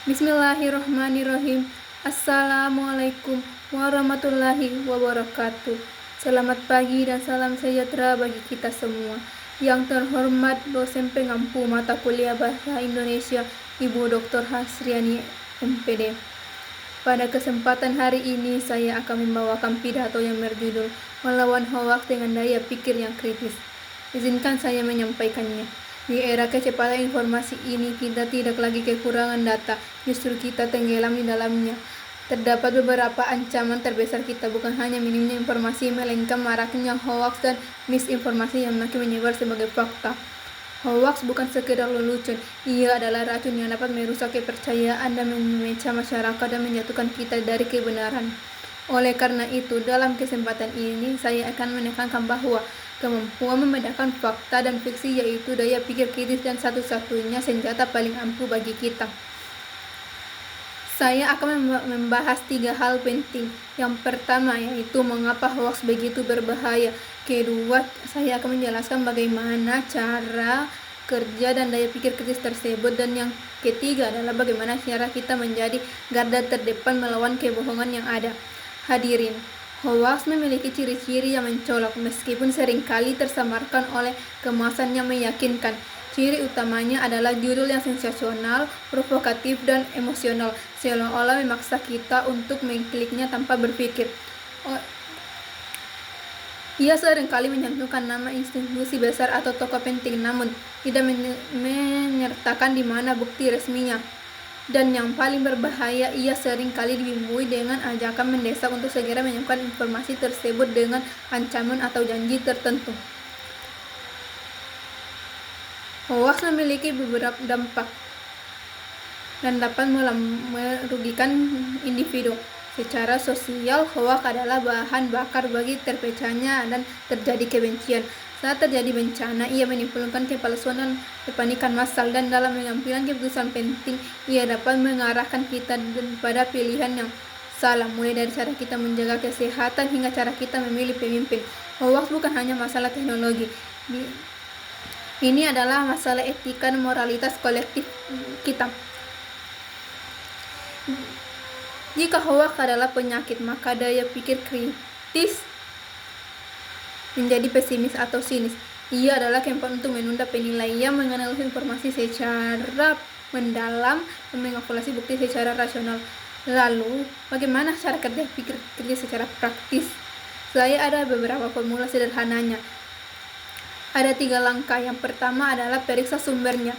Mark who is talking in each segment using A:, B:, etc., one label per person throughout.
A: Bismillahirrahmanirrahim. Assalamualaikum warahmatullahi wabarakatuh. Selamat pagi dan salam sejahtera bagi kita semua. Yang terhormat dosen pengampu mata kuliah Bahasa Indonesia, Ibu Dr. Hasriani MPD. Pada kesempatan hari ini saya akan membawakan pidato yang berjudul Melawan Hoaks dengan Daya Pikir yang Kritis. Izinkan saya menyampaikannya. Di era kecepatan informasi ini, kita tidak lagi kekurangan data, justru kita tenggelam di dalamnya. Terdapat beberapa ancaman terbesar kita, bukan hanya minimnya informasi, melainkan maraknya hoaks dan misinformasi yang makin menyebar sebagai fakta. Hoaks bukan sekedar lelucon, ia adalah racun yang dapat merusak kepercayaan dan memecah masyarakat dan menjatuhkan kita dari kebenaran. Oleh karena itu, dalam kesempatan ini saya akan menekankan bahwa kemampuan membedakan fakta dan fiksi yaitu daya pikir kritis dan satu-satunya senjata paling ampuh bagi kita. Saya akan membahas 3 hal penting. Yang pertama yaitu mengapa hoaks begitu berbahaya. Kedua, saya akan menjelaskan bagaimana cara kerja dan daya pikir kritis tersebut. Dan yang ketiga adalah bagaimana cara kita menjadi garda terdepan melawan kebohongan yang ada. Hadirin, hoaks memiliki ciri-ciri yang mencolok meskipun seringkali tersamarkan oleh kemasan yang meyakinkan. Ciri utamanya adalah judul yang sensasional, provokatif, dan emosional, seolah-olah memaksa kita untuk mengkliknya tanpa berpikir. Ia seringkali menyantumkan nama institusi besar atau tokoh penting, namun tidak menyertakan di mana bukti resminya. Dan yang paling berbahaya, ia seringkali dibimbui dengan ajakan mendesak untuk segera menyiapkan informasi tersebut dengan ancaman atau janji tertentu. Hoaks memiliki beberapa dampak dan dapat merugikan individu. Secara sosial, hoaks adalah bahan bakar bagi terpecahnya dan terjadi kebencian. Saat terjadi bencana, ia menimbulkan kepalsuan dan kepanikan massal, dan dalam mengambil keputusan penting, ia dapat mengarahkan kita pada pilihan yang salah, mulai dari cara kita menjaga kesehatan hingga cara kita memilih pemimpin. Hoaks bukan hanya masalah teknologi. Ini adalah masalah etika dan moralitas kolektif kita. Jika hoaks adalah penyakit, maka daya pikir kritis menjadi pesimis atau sinis. Ia adalah kemampuan untuk menunda penilaian, menganalisis informasi secara mendalam, dan mengevaluasi bukti secara rasional. Lalu, bagaimana cara kerja pikir kritis secara praktis? Saya ada beberapa formula sederhananya. Ada 3 langkah. Yang pertama adalah periksa sumbernya,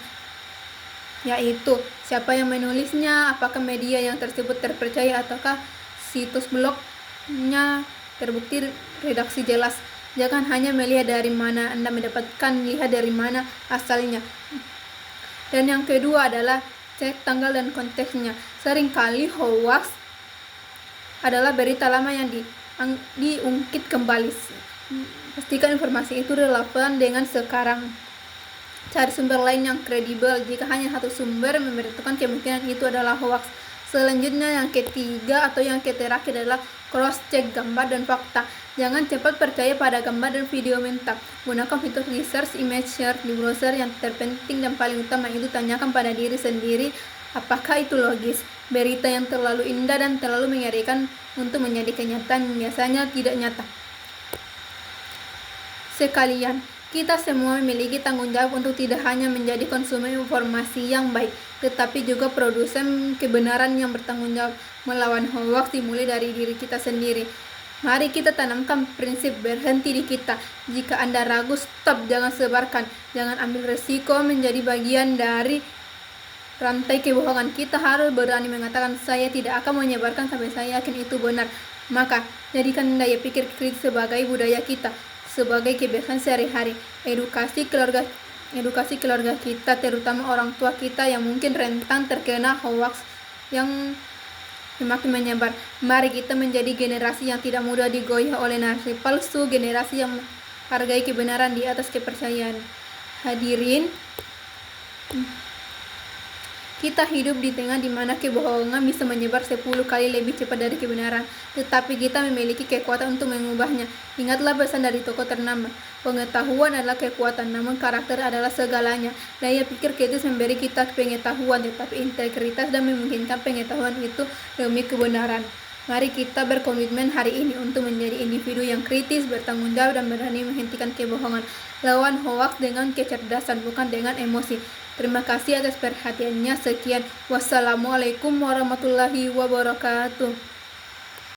A: yaitu siapa yang menulisnya, apakah media yang tersebut terpercaya, ataukah situs blognya terbukti redaksi jelas. Jangan hanya melihat dari mana Anda mendapatkan, lihat dari mana asalnya. Dan yang kedua adalah cek tanggal dan konteksnya. Seringkali hoaks adalah berita lama yang diungkit kembali. Pastikan informasi itu relevan dengan sekarang. Cari sumber lain yang kredibel. Jika hanya satu sumber memberitakan, kemungkinan itu adalah hoaks. Selanjutnya, yang ketiga atau yang terakhir adalah cross-check gambar dan fakta. Jangan cepat percaya pada gambar dan video mentah. Gunakan fitur research image search di browser. Yang terpenting dan paling utama itu tanyakan pada diri sendiri, apakah itu logis. Berita yang terlalu indah dan terlalu mengerikan untuk menjadi kenyataan biasanya tidak nyata. Sekalian, kita semua memiliki tanggung jawab untuk tidak hanya menjadi konsumen informasi yang baik, tetapi juga produsen kebenaran yang bertanggung jawab. Melawan hoaks dimulai dari diri kita sendiri. Mari kita tanamkan prinsip berhenti di kita. Jika Anda ragu, stop, jangan sebarkan. Jangan ambil resiko menjadi bagian dari rantai kebohongan. Kita harus berani mengatakan, saya tidak akan menyebarkan sampai saya yakin itu benar. Maka, jadikan daya pikir kritis sebagai budaya kita, sebagai kebiasaan sehari-hari. Edukasi keluarga kita, terutama orang tua kita yang mungkin rentan terkena hoaks yang semakin menyebar. Mari kita menjadi generasi yang tidak mudah digoyah oleh narasi palsu, generasi yang menghargai kebenaran di atas kepercayaan. Hadirin, Kita hidup di tengah di mana kebohongan bisa menyebar 10 kali lebih cepat dari kebenaran, tetapi kita memiliki kekuatan untuk mengubahnya. Ingatlah pesan dari tokoh ternama, pengetahuan adalah kekuatan, namun karakter adalah segalanya. Daya pikir kritis memberi kita pengetahuan, tetapi integritas dan memungkinkan pengetahuan itu demi kebenaran. Mari kita berkomitmen hari ini untuk menjadi individu yang kritis, bertanggung jawab, dan berani menghentikan kebohongan. Lawan hoaks dengan kecerdasan, bukan dengan emosi. Terima kasih atas perhatiannya. Sekian. Wassalamualaikum warahmatullahi wabarakatuh.